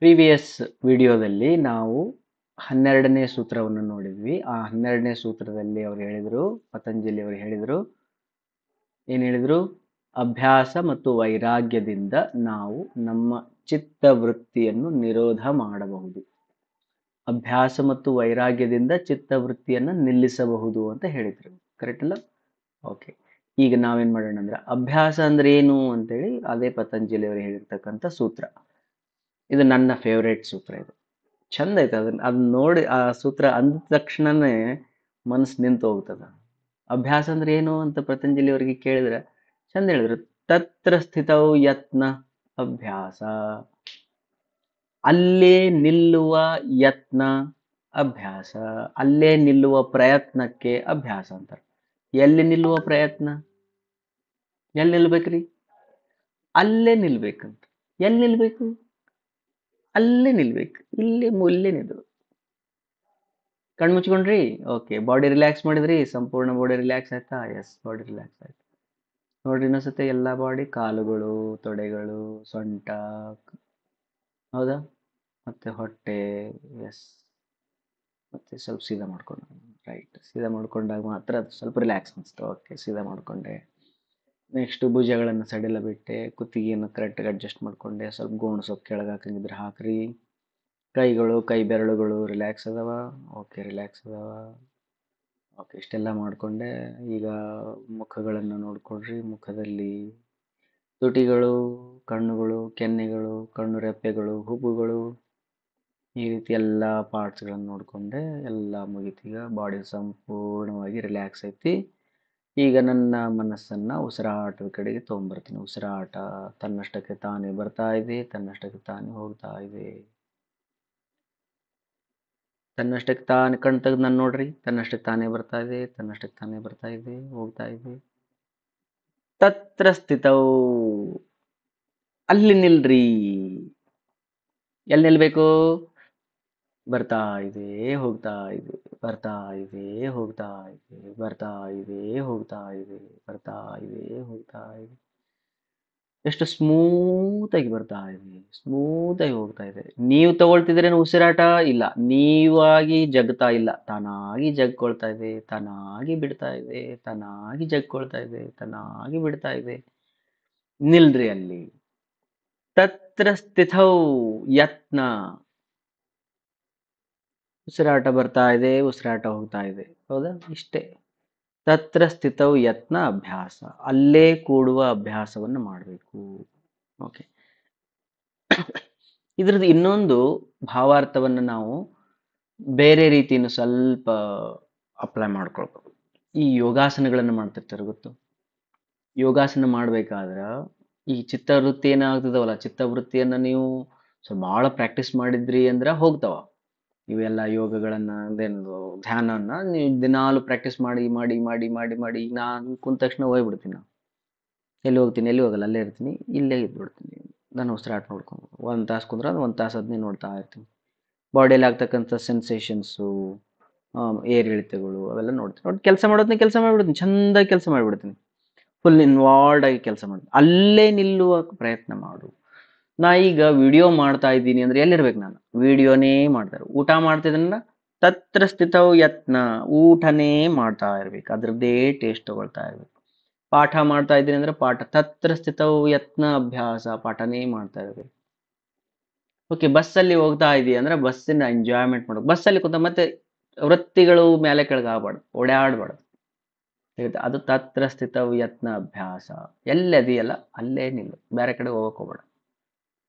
Previous ವಿಡಿಯೋದಲ್ಲಿ ನಾವು 12ನೇ ಸೂತ್ರವನ್ನು ನೋಡಿದ್ವಿ. ಆ 12ನೇ ಸೂತ್ರದಲ್ಲಿ ಅವರು ಹೇಳಿದರು, ಪತಂಜಲಿ ಅವರು ಹೇಳಿದರು, ಏನು ಹೇಳಿದರು? ಅಭ್ಯಾಸ ಮತ್ತು ವೈರಾಗ್ಯದಿಂದ ನಾವು ನಮ್ಮ ಚಿತ್ತವೃತ್ತಿಯನ್ನು ನಿರೋಧ ಮಾಡಬಹುದು. ಅಭ್ಯಾಸ ಮತ್ತು ವೈರಾಗ್ಯದಿಂದ ಚಿತ್ತವೃತ್ತಿಯನ್ನು ನಿಲ್ಲಿಸಬಹುದು ಅಂತ ಹೇಳಿದರು. ಕರೆಕ್ಟ್ ಅಲ್ಲ? ಓಕೆ. ಈಗ ನಾವೇನ್ ಮಾಡೋಣ ಅಂದ್ರೆ, ಅಭ್ಯಾಸ ಅಂದ್ರೆ ಏನು ಅಂತೇಳಿ ಅದೇ ಪತಂಜಲಿ ಅವರು ಹೇಳಿರ್ತಕ್ಕಂಥ ಸೂತ್ರ. ಇದು ನನ್ನ ಫೇವ್ರೇಟ್ ಸೂತ್ರ. ಇದು ಚಂದ ಐತೆ. ಅದನ್ನ ನೋಡಿ ಆ ಸೂತ್ರ ಅಂದ ತಕ್ಷಣನೇ ಮನಸ್ಸು ನಿಂತು ಹೋಗ್ತದ. ಅಭ್ಯಾಸ ಅಂದ್ರೆ ಏನು ಅಂತ ಪತಂಜಲಿ ಅವರಿಗೆ ಕೇಳಿದ್ರೆ ಚಂದ ಹೇಳಿದ್ರು. ತತ್ರ ಸ್ಥಿತೌ ಯತ್ನ ಅಭ್ಯಾಸ. ಅಲ್ಲೇ ನಿಲ್ಲುವ ಯತ್ನ ಅಭ್ಯಾಸ. ಅಲ್ಲೇ ನಿಲ್ಲುವ ಪ್ರಯತ್ನಕ್ಕೆ ಅಭ್ಯಾಸ ಅಂತಾರೆ. ಎಲ್ಲಿ ನಿಲ್ಲುವ ಪ್ರಯತ್ನ? ಎಲ್ಲಿ ನಿಲ್ಬೇಕ್ರಿ? ಅಲ್ಲೇ ನಿಲ್ಬೇಕಂತ. ಎಲ್ಲಿ ನಿಲ್ಬೇಕು? ಅಲ್ಲೇ ನಿಲ್ಬೇಕು. ಇಲ್ಲೇ ನಿಲ್ಲು. ಕಣ್ಣು ಮುಚ್ಕೊಂಡ್ರಿ? ಓಕೆ. ಬಾಡಿ ರಿಲ್ಯಾಕ್ಸ್ ಮಾಡಿದ್ರಿ? ಸಂಪೂರ್ಣ ಬಾಡಿ ರಿಲ್ಯಾಕ್ಸ್ ಆಯ್ತಾ? ಎಸ್, ಬಾಡಿ ರಿಲ್ಯಾಕ್ಸ್ ಆಯ್ತು. ನೋಡ್ರಿ ಇನ್ನೊಂದ್ಸತಿ ಎಲ್ಲ ಬಾಡಿ, ಕಾಲುಗಳು, ತೊಡೆಗಳು, ಸೊಂಟ, ಹೌದಾ, ಮತ್ತೆ ಹೊಟ್ಟೆ. ಎಸ್. ಮತ್ತೆ ಸ್ವಲ್ಪ ಸೀದಾ ಮಾಡ್ಕೊಂಡು, ರೈಟ್. ಸೀದಾ ಮಾಡ್ಕೊಂಡಾಗ ಮಾತ್ರ ಅದು ಸ್ವಲ್ಪ ರಿಲ್ಯಾಕ್ಸ್ ಅನಿಸ್ತು. ಓಕೆ, ಸೀದಾ ಮಾಡ್ಕೊಂಡೆ. ನೆಕ್ಸ್ಟ್ ಭುಜಗಳನ್ನು ಸಡಿಲ ಬಿಟ್ಟೆ, ಕುತ್ತಿಗೆಯನ್ನು ಕರೆಕ್ಟಾಗಿ ಅಡ್ಜಸ್ಟ್ ಮಾಡ್ಕೊಂಡೆ. ಸ್ವಲ್ಪ ಗೋಣು ಸ್ವಲ್ಪ ಕೆಳಗೆ ಹಾಕಂಗಿದ್ರೆ ಹಾಕ್ರಿ. ಕೈಗಳು, ಕೈ ಬೆರಳುಗಳು ರಿಲ್ಯಾಕ್ಸ್ ಅದಾವ? ಓಕೆ, ರಿಲ್ಯಾಕ್ಸ್ ಅದಾವ. ಓಕೆ, ಇಷ್ಟೆಲ್ಲ ಮಾಡಿಕೊಂಡೆ. ಈಗ ಮುಖಗಳನ್ನು ನೋಡ್ಕೊಳ್ರಿ. ಮುಖದಲ್ಲಿ ತುಟಿಗಳು, ಕಣ್ಣುಗಳು, ಕೆನ್ನೆಗಳು, ಕಣ್ಣು ರೆಪ್ಪೆಗಳು, ಹುಬ್ಬುಗಳು, ಈ ರೀತಿ ಎಲ್ಲ ಪಾರ್ಟ್ಸ್ಗಳನ್ನು ನೋಡಿಕೊಂಡೆ. ಎಲ್ಲ ಮುಗಿತೀಗ. ಬಾಡಿ ಸಂಪೂರ್ಣವಾಗಿ ರಿಲ್ಯಾಕ್ಸ್ ಐತಿ. ಈಗ ನನ್ನ ಮನಸ್ಸನ್ನು ಉಸಿರಾಟದ ಕಡೆಗೆ ತೊಗೊಂಬರ್ತೀನಿ. ಉಸಿರಾಟ ತನ್ನಷ್ಟಕ್ಕೆ ತಾನೇ ಬರ್ತಾ ಇದೆ, ತನ್ನಷ್ಟಕ್ಕೆ ತಾನೇ ಹೋಗ್ತಾ ಇದೆ. ತನ್ನಷ್ಟಕ್ಕೆ ತಾನೇ ಕಣ್ ತೆಗೆದು ನಾನು ನೋಡ್ರಿ. ತನ್ನಷ್ಟಕ್ಕೆ ತಾನೇ ಬರ್ತಾ ಇದೆ, ತನ್ನಷ್ಟಕ್ಕೆ ತಾನೇ ಬರ್ತಾ ಇದೆ, ಹೋಗ್ತಾ ಇದೆ. ತತ್ರ ಸ್ಥಿತೌ. ಅಲ್ಲಿ ನಿಲ್ರಿ. ಎಲ್ಲಿ ನಿಲ್ಬೇಕು? ಬರ್ತಾ ಇದೆ, ಹೋಗ್ತಾ ಇದೆ, ಬರ್ತಾ ಇದೆ, ಹೋಗ್ತಾ ಇದೆ, ಬರ್ತಾ ಇದೆ, ಹೋಗ್ತಾ ಇದೆ, ಬರ್ತಾ ಇದೆ, ಹೋಗ್ತಾ ಇದೆ. ಎಷ್ಟು ಸ್ಮೂತ್ ಆಗಿ ಬರ್ತಾ ಇದೆ, ಸ್ಮೂತ್ ಆಗಿ ಹೋಗ್ತಾ ಇದೆ. ನೀವು ತಗೊಳ್ತಿದ್ರೇನು ಉಸಿರಾಟ? ಇಲ್ಲ, ನೀವಾಗಿ ಜಗ್ತಾ ಇಲ್ಲ. ತಾನಾಗಿ ಜಗ್ಕೊಳ್ತಾ ಇದೆ, ತಾನಾಗಿ ಬಿಡ್ತಾ ಇದೆ, ತಾನಾಗಿ ಜಗ್ಕೊಳ್ತಾ ಇದೆ, ತಾನಾಗಿ ಬಿಡ್ತಾ ಇದೆ. ನಿಲ್ರಿ ಅಲ್ಲಿ. ತತ್ರ ಸ್ಥಿತೌ ಯತ್ನ. ಉಸಿರಾಟ ಬರ್ತಾ ಇದೆ, ಉಸಿರಾಟ ಹೋಗ್ತಾ ಇದೆ, ಹೌದಾ? ಇಷ್ಟೇ. ತತ್ರ ಸ್ಥಿತೌ ಯತ್ನ ಅಭ್ಯಾಸ. ಅಲ್ಲೇ ಕೂಡುವ ಅಭ್ಯಾಸವನ್ನು ಮಾಡಬೇಕು. ಓಕೆ. ಇದ್ರದ್ದು ಇನ್ನೊಂದು ಭಾವಾರ್ಥವನ್ನು ನಾವು ಬೇರೆ ರೀತಿಯನ್ನು ಸ್ವಲ್ಪ ಅಪ್ಲೈ ಮಾಡ್ಕೊಳ್ಬೇಕು. ಈ ಯೋಗಾಸನಗಳನ್ನು ಮಾಡ್ತಿರ್ತಾರೆ ಗೊತ್ತು? ಯೋಗಾಸನ ಮಾಡ್ಬೇಕಾದ್ರೆ ಈ ಚಿತ್ತವೃತ್ತಿ ಏನಾಗ್ತದವಲ್ಲ, ಚಿತ್ತವೃತ್ತಿಯನ್ನು ನೀವು ಸ್ವಲ್ಪ ಭಾಳ ಪ್ರಾಕ್ಟೀಸ್ ಮಾಡಿದ್ರಿ ಅಂದ್ರೆ ಹೋಗ್ತಾವ ಇವೆಲ್ಲ ಯೋಗಗಳನ್ನ. ಅದೇನು ಧ್ಯಾನವನ್ನ ನೀವು ದಿನಾಲು ಪ್ರಾಕ್ಟೀಸ್ ಮಾಡಿ ಮಾಡಿ ಮಾಡಿ ಮಾಡಿ ಮಾಡಿ ನಾನು ಕುಂತ ತಕ್ಷಣ ಹೋಗ್ಬಿಡ್ತೀನಿ. ನಾನು ಎಲ್ಲಿ ಹೋಗ್ತೀನಿ? ಎಲ್ಲಿ ಹೋಗಲ್ಲ, ಅಲ್ಲೇ ಇರ್ತೀನಿ. ಇಲ್ಲೇ ಇದ್ಬಿಡ್ತೀನಿ. ನಾನು ಉಸಿರಾಟ ನೋಡ್ಕೊಂಡು 1 ತಾಸು ಕುಂದ್ರೆ 1 ತಾಸು ಅದನ್ನೇ ನೋಡ್ತಾ ಇರ್ತೀನಿ. ಬಾಡಿಯಲ್ಲಿ ಆಗ್ತಕ್ಕಂಥ ಸೆನ್ಸೇಷನ್ಸು, ಏರಿಳಿತಗಳು ಅವೆಲ್ಲ ನೋಡ್ತೀನಿ. ನೋಡಿ ಕೆಲಸ ಮಾಡೋದನ್ನ ಕೆಲಸ ಮಾಡಿಬಿಡ್ತೀನಿ. ಚೆಂದಾಗಿ ಕೆಲಸ ಮಾಡಿಬಿಡ್ತೀನಿ. ಫುಲ್ ಇನ್ವಾಲ್ವ್ಡ್ ಆಗಿ ಕೆಲಸ ಮಾಡ್ತೀನಿ. ಅಲ್ಲೇ ನಿಲ್ಲುವ ಪ್ರಯತ್ನ ಮಾಡು. ನಾ ಈಗ ವಿಡಿಯೋ ಮಾಡ್ತಾ ಇದ್ದೀನಿ ಅಂದ್ರೆ ಎಲ್ಲಿರ್ಬೇಕು? ನಾನು ವಿಡಿಯೋನೇ ಮಾಡ್ತಾರೆ. ಊಟ ಮಾಡ್ತಿದ್ರೆ ತತ್ರ ಸ್ಥಿತೌ ಯತ್ನ. ಊಟನೇ ಮಾಡ್ತಾ ಇರ್ಬೇಕು, ಅದ್ರದ್ದೇ ಟೇಸ್ಟ್ ತಗೊಳ್ತಾ ಇರ್ಬೇಕು. ಪಾಠ ಮಾಡ್ತಾ ಇದ್ದೀನಿ ಅಂದ್ರೆ ಪಾಠ ತತ್ರ ಸ್ಥಿತೌ ಯತ್ನ ಅಭ್ಯಾಸ. ಪಾಠನೇ ಮಾಡ್ತಾ ಇರ್ಬೇಕು. ಓಕೆ, ಬಸ್ಸಲ್ಲಿ ಹೋಗ್ತಾ ಇದೀಯ ಅಂದ್ರೆ ಬಸ್ಸಿನ ಎಂಜಾಯ್ಮೆಂಟ್ ಮಾಡೋದು. ಬಸ್ಸಲ್ಲಿ ಕೂತ ಮತ್ತೆ ವೃತ್ತಿಗಳು ಮೇಲೆ ಕೆಳಗೆ ಆಗ್ಬಾರ್ದು, ಓಡಾಡ್ಬಾರ್ದು. ಅದು ತತ್ರ ಸ್ಥಿತೌ ಯತ್ನ ಅಭ್ಯಾಸ. ಎಲ್ಲಿ ಅದೆಯಲ್ಲ ಅಲ್ಲೇ ನಿಲ್ಲು, ಬೇರೆ ಕಡೆ ಹೋಗಕ್ ಹೋಗ್ಬೇಡ.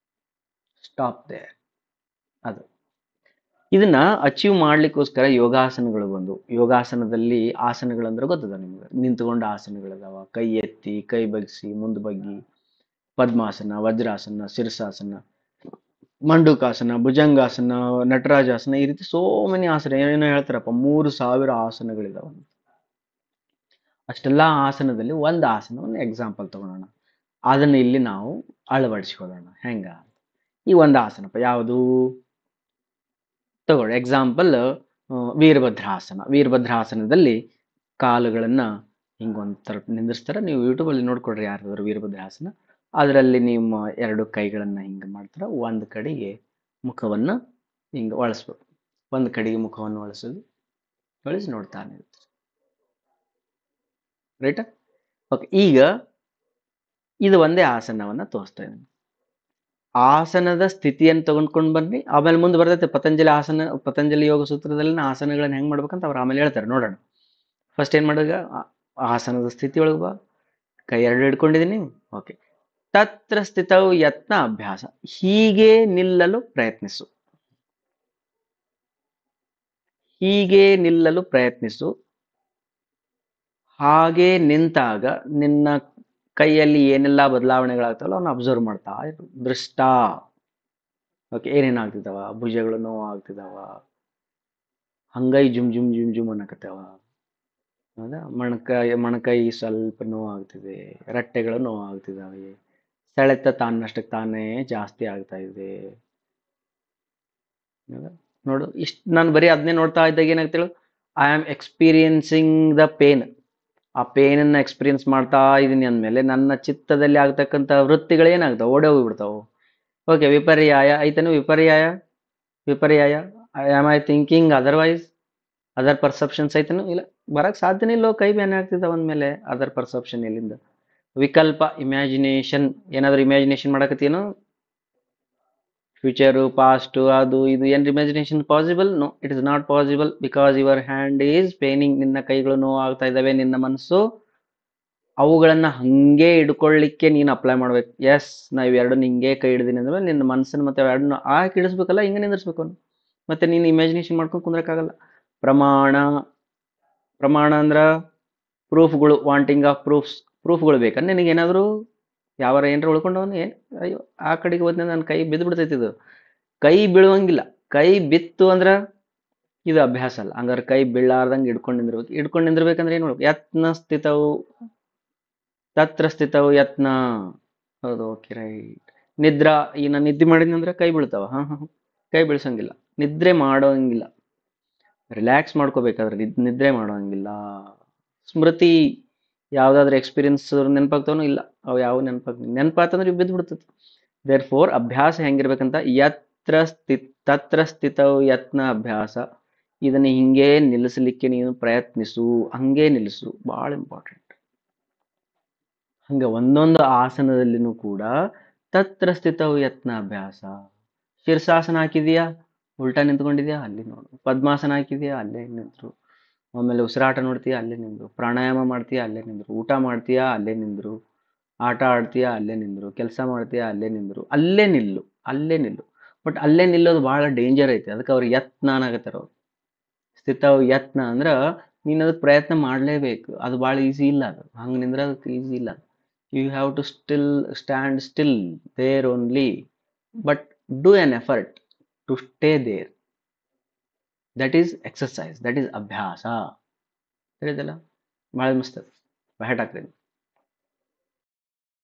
Stop there. ಅದು ಇದನ್ನ ಅಚೀವ್ ಮಾಡ್ಲಿಕ್ಕೋಸ್ಕರ ಯೋಗಾಸನಗಳು ಬಂದು. ಯೋಗಾಸನದಲ್ಲಿ ಆಸನಗಳಂದ್ರೆ ಗೊತ್ತದ ನಿಮ್ಗೆ? ನಿಂತುಕೊಂಡ ಆಸನಗಳಿದಾವ. ಕೈ ಎತ್ತಿ, ಕೈ ಬಗ್ಗಿಸಿ, ಮುಂದೆ ಬಗ್ಗಿ, ಪದ್ಮಾಸನ, ವಜ್ರಾಸನ, ಶಿರ್ಷಾಸನ, ಮಂಡುಕಾಸನ, ಭುಜಂಗಾಸನ, ನಟರಾಜಾಸನ, ಈ ರೀತಿ ಸೋ ಮೆನಿ ಆಸನ. ಏನೇನೋ ಹೇಳ್ತಾರಪ್ಪ, 3000 ಆಸನಗಳಿದಾವ. ಅಷ್ಟೆಲ್ಲ ಆಸನದಲ್ಲಿ ಒಂದು ಆಸನವನ್ನು ಎಕ್ಸಾಂಪಲ್ ತಗೊಳ್ಳೋಣ. ಅದನ್ನು ಇಲ್ಲಿ ನಾವು ಅಳವಡಿಸ್ಕೊಳ್ಳೋಣ. ಹೆಂಗ? ಈ ಒಂದು ಆಸನಪ್ಪ ಯಾವುದು ತಗೊಳ್ಳಿ. ಎಕ್ಸಾಂಪಲ್ ವೀರಭದ್ರಾಸನ. ವೀರಭದ್ರಾಸನದಲ್ಲಿ ಕಾಲುಗಳನ್ನು ಹಿಂಗೊಂದು ಥರ ನಿಂದಿರ್ಸ್ತಾರೆ. ನೀವು ಯೂಟ್ಯೂಬಲ್ಲಿ ನೋಡ್ಕೊಡ್ರಿ ಯಾರಾದರೂ ವೀರಭದ್ರಾಸನ. ಅದರಲ್ಲಿ ನಿಮ್ಮ 2 ಕೈಗಳನ್ನು ಹಿಂಗೆ ಮಾಡ್ತಾರೆ. ಒಂದು ಕಡೆಗೆ ಮುಖವನ್ನು ಹಿಂಗೆ ಒಳಿಸ್ಬೇಕು. ಒಂದು ಕಡೆಗೆ ಮುಖವನ್ನು ಒಳಿಸೋದು, ಒಳಿಸಿ ನೋಡ್ತಾನೆ ಇರ್ತಾರೆ. ರೈಟಾ? ಓಕೆ, ಈಗ ಇದು ಒಂದೇ ಆಸನವನ್ನು ತೋರಿಸ್ತಾ ಇದ್ದೀನಿ. ಆಸನದ ಸ್ಥಿತಿಯನ್ನು ತಗೊಂಡ್ಕೊಂಡು ಬನ್ನಿ, ಆಮೇಲೆ ಮುಂದೆ ಬರ್ತೈತೆ ಪತಂಜಲಿ ಯೋಗ ಸೂತ್ರದಲ್ಲಿ ಆಸನಗಳನ್ನ ಹೆಂಗ್ ಮಾಡ್ಬೇಕಂತ ಅವ್ರು ಆಮೇಲೆ ಹೇಳ್ತಾರೆ, ನೋಡೋಣ. ಫಸ್ಟ್ ಏನ್ ಮಾಡೋದು? ಆಸನದ ಸ್ಥಿತಿ ಒಳಗೆ ಬಾ, ಕೈ ಎರಡು ಹಿಡ್ಕೊಂಡಿದ್ದೀನಿ. ಓಕೆ, ತತ್ರ ಸ್ಥಿತವು ಯತ್ನ ಅಭ್ಯಾಸ. ಹೀಗೆ ನಿಲ್ಲಲು ಪ್ರಯತ್ನಿಸು, ಹೀಗೆ ನಿಲ್ಲಲು ಪ್ರಯತ್ನಿಸು. ಹಾಗೆ ನಿಂತಾಗ ನಿನ್ನ ಕೈಯಲ್ಲಿ ಏನೆಲ್ಲ ಬದಲಾವಣೆಗಳಾಗ್ತಾವಲ್ಲ ಅವನ್ನ ಅಬ್ಸರ್ವ್ ಮಾಡ್ತಾ ಇರು. ದೃಷ್ಟ. ಓಕೆ, ಏನೇನಾಗ್ತಿದಾವ? ಭುಜಗಳು ನೋವು ಆಗ್ತಿದಾವ, ಹಂಗೈ ಜುಮ್ ಜುಮ್ ಜುಮ್ ಜುಮ್ ಅನ್ನಕತ್ತಾವ, ಹೌದಾ? ಮೊಣಕೈ ಸ್ವಲ್ಪ ನೋವು ಆಗ್ತಿದೆ, ರಟ್ಟೆಗಳು ನೋವು ಆಗ್ತಿದಾವೆ, ಸೆಳೆತ ತಾನಷ್ಟಕ್ಕೆ ತಾನೇ ಜಾಸ್ತಿ ಆಗ್ತಾ ಇದೆ. ಹೌದಾ? ನೋಡು, ಇಷ್ಟು ನಾನು ಬರೀ ಅದನ್ನೇ ನೋಡ್ತಾ ಇದ್ದಾಗ ಏನಾಗ್ತೇಳು, I am experiencing the pain. ಆ ಪೇನನ್ನು ಎಕ್ಸ್ಪೀರಿಯನ್ಸ್ ಮಾಡ್ತಾ ಇದ್ದೀನಿ ಅಂದಮೇಲೆ ನನ್ನ ಚಿತ್ತದಲ್ಲಿ ಆಗ್ತಕ್ಕಂಥ ವೃತ್ತಿಗಳೇನಾಗ್ತಾವೆ? ಓಡೇ ಹೋಗ್ಬಿಡ್ತಾವೆ. ಓಕೆ, ವಿಪರ್ಯಾಯ ಐತನು. ವಿಪರ್ಯಾಯ, ವಿಪರ್ಯಾಯ, am I thinking otherwise? Other perceptions ಐತನು? ಇಲ್ಲ, ಬರಕ್ ಸಾಧ್ಯನೇ ಇಲ್ಲೋ. ಕೈ ಬ್ಯಾನ್ ಆಗ್ತಿದ್ದಾವ ಅಂದಮೇಲೆ ಅದರ್ ಪರ್ಸೆಪ್ಷನ್ ಎಲ್ಲಿಂದ? ವಿಕಲ್ಪ, ಇಮ್ಯಾಜಿನೇಷನ್. ಏನಾದರೂ ಇಮ್ಯಾಜಿನೇಷನ್ ಮಾಡಕತ್ತೀನೋ, ಫ್ಯೂಚರು, ಪಾಸ್ಟು, ಅದು ಇದು ಏನ್ imagination possible? No, it is not possible, because your hand is paining. ನಿನ್ನ ಕೈಗಳು ನೋವು ಆಗ್ತಾ ಇದ್ದಾವೆ. ನಿನ್ನ ಮನಸ್ಸು ಅವುಗಳನ್ನ ಹಂಗೆ ಹಿಡ್ಕೊಳ್ಳಿಕ್ಕೆ ನೀನು ಅಪ್ಲೈ ಮಾಡ್ಬೇಕು. ಎಸ್, ನಾ ಇವೆರಡನ್ನ ಹಿಂಗೆ ಕೈ ಹಿಡಿದೀನಿ ಅಂದ್ರೆ ನಿನ್ನ ಮನಸ್ಸನ್ನು ಮತ್ತೆ ಅವೆರಡನ್ನ ಹಿಡಿಸ್ಬೇಕಲ್ಲ, ಹಿಂಗೆ ನಿಂದಿರ್ಸ್ಬೇಕು. ಮತ್ತೆ ನೀನು ಇಮ್ಯಾಜಿನೇಷನ್ ಮಾಡ್ಕೊಂಡು ಕುಂದ್ರಕ್ಕಾಗಲ್ಲ. ಪ್ರಮಾಣ, ಪ್ರಮಾಣ ಅಂದ್ರ ಪ್ರೂಫ್ಗಳು. ವಾಂಟಿಂಗ್ ಆಫ್ ಪ್ರೂಫ್ಗಳು ಬೇಕಂದ್ರೆ ನಿನಗೇನಾದರೂ ಯಾವಾರ ಏನಾರ ಉಳ್ಕೊಂಡವನು, ಏನು ಅಯ್ಯೋ ಆ ಕಡೆಗೆ ಹೋದ್ನ ನನ್ನ ಕೈ ಬಿದ್ದು ಬಿಡ್ತೈತಿ. ಇದು ಕೈ ಬೀಳುವಂಗಿಲ್ಲ. ಕೈ ಬಿತ್ತು ಅಂದ್ರ ಇದು ಅಭ್ಯಾಸ ಅಲ್ಲ. ಹಂಗಾರೆ ಕೈ ಬೀಳಾರ್ದಂಗೆ ಹಿಡ್ಕೊಂಡು ನಿಂದಿರ್ಬೇಕು. ಹಿಡ್ಕೊಂಡು ನಿಂದಿರ್ಬೇಕಂದ್ರೆ ಏನು ಮಾಡ್ಬೇಕು? ಯತ್ನ ಸ್ಥಿತವು ತತ್ರ ಸ್ಥಿತವು ಯತ್ನ. ಹೌದು, ಓಕೆ, ರೈಟ್. ನಿದ್ರಾ, ಈ ನಾನು ನಿದ್ದೆ ಮಾಡಿದ್ನಂದ್ರೆ ಕೈ ಬೀಳ್ತಾವ. ಕೈ ಬೀಳ್ಸಂಗಿಲ್ಲ. ನಿದ್ರೆ ಮಾಡೋಂಗಿಲ್ಲ. ರಿಲ್ಯಾಕ್ಸ್ ಮಾಡ್ಕೋಬೇಕಾದ್ರೆ ನಿದ್ರೆ ಮಾಡೋಂಗಿಲ್ಲ. ಸ್ಮೃತಿ, ಯಾವ್ದಾದ್ರು ಎಕ್ಸ್ಪೀರಿಯನ್ಸ್ ನೆನಪಾಗ್ತಾವನೋ? ಇಲ್ಲ, ಅವು ಯಾವ ನೆನಪಾತಂದ್ರೆ ಇವು ಬಿದ್ದು ಬಿಡ್ತದೆ. ದೇರ್ ಫೋರ್ ಅಭ್ಯಾಸ ಹೆಂಗಿರ್ಬೇಕಂತ, ತತ್ರ ಸ್ಥಿತವು ಯತ್ನ ಅಭ್ಯಾಸ. ಇದನ್ನ ಹಿಂಗೆ ನಿಲ್ಲಿಸಲಿಕ್ಕೆ ನೀನು ಪ್ರಯತ್ನಿಸು, ಹಂಗೆ ನಿಲ್ಲಿಸು. ಬಹಳ ಇಂಪಾರ್ಟೆಂಟ್. ಹಂಗೆ ಒಂದೊಂದು ಆಸನದಲ್ಲಿನೂ ಕೂಡ ತತ್ರ ಸ್ಥಿತವು ಯತ್ನ ಅಭ್ಯಾಸ. ಶೀರ್ಷಾಸನ ಹಾಕಿದೀಯಾ, ಉಲ್ಟಾ ನಿಂತ್ಕೊಂಡಿದ್ಯಾ, ಅಲ್ಲಿ ನೋಡು. ಪದ್ಮಾಸನ ಹಾಕಿದ್ಯಾ, ಅಲ್ಲೇ ನಿಂತ್ರು. ಆಮೇಲೆ ಉಸಿರಾಟ ನೋಡ್ತೀಯಾ, ಅಲ್ಲೇ ನಿಂದ್ರು. ಪ್ರಾಣಾಯಾಮ ಮಾಡ್ತೀಯಾ, ಅಲ್ಲೇ ನಿಂದ್ರು. ಊಟ ಮಾಡ್ತೀಯಾ, ಅಲ್ಲೇ ನಿಂದ್ರು. ಆಟ ಆಡ್ತೀಯಾ, ಅಲ್ಲೇ ನಿಂದ್ರು. ಕೆಲಸ ಮಾಡ್ತೀಯಾ, ಅಲ್ಲೇ ನಿಂದ್ರು. ಅಲ್ಲೇ ನಿಲ್ಲು, ಅಲ್ಲೇ ನಿಲ್ಲು. ಬಟ್ ಅಲ್ಲೇ ನಿಲ್ಲೋದು ಬಹಳ ಡೇಂಜರ್ ಐತೆ. ಅದಕ್ಕೆ ಅವ್ರು ಯತ್ನ ಅನ್ನಕತ್ತಾರ. ಅವ್ರು ಸ್ಥಿತವು ಯತ್ನ ಅಂದ್ರ ನೀನು ಅದಕ್ಕೆ ಪ್ರಯತ್ನ ಮಾಡಲೇಬೇಕು. ಅದು ಭಾಳ ಈಸಿ ಇಲ್ಲ. ಅದು ಹಂಗೆ ನಿಂದ್ರೋದಕ್ಕೆ ಈಸಿ ಇಲ್ಲ. You have to stand still there only, but do an effort to stay there. That is exercise, that is ಅಭ್ಯಾಸ. ಹೇಳಿದಲ್ಲ, ಭಾಳ ಮಸ್ತ್. ಬ್ಯಾಟ್ ಹಾಕ್ತೀನಿ.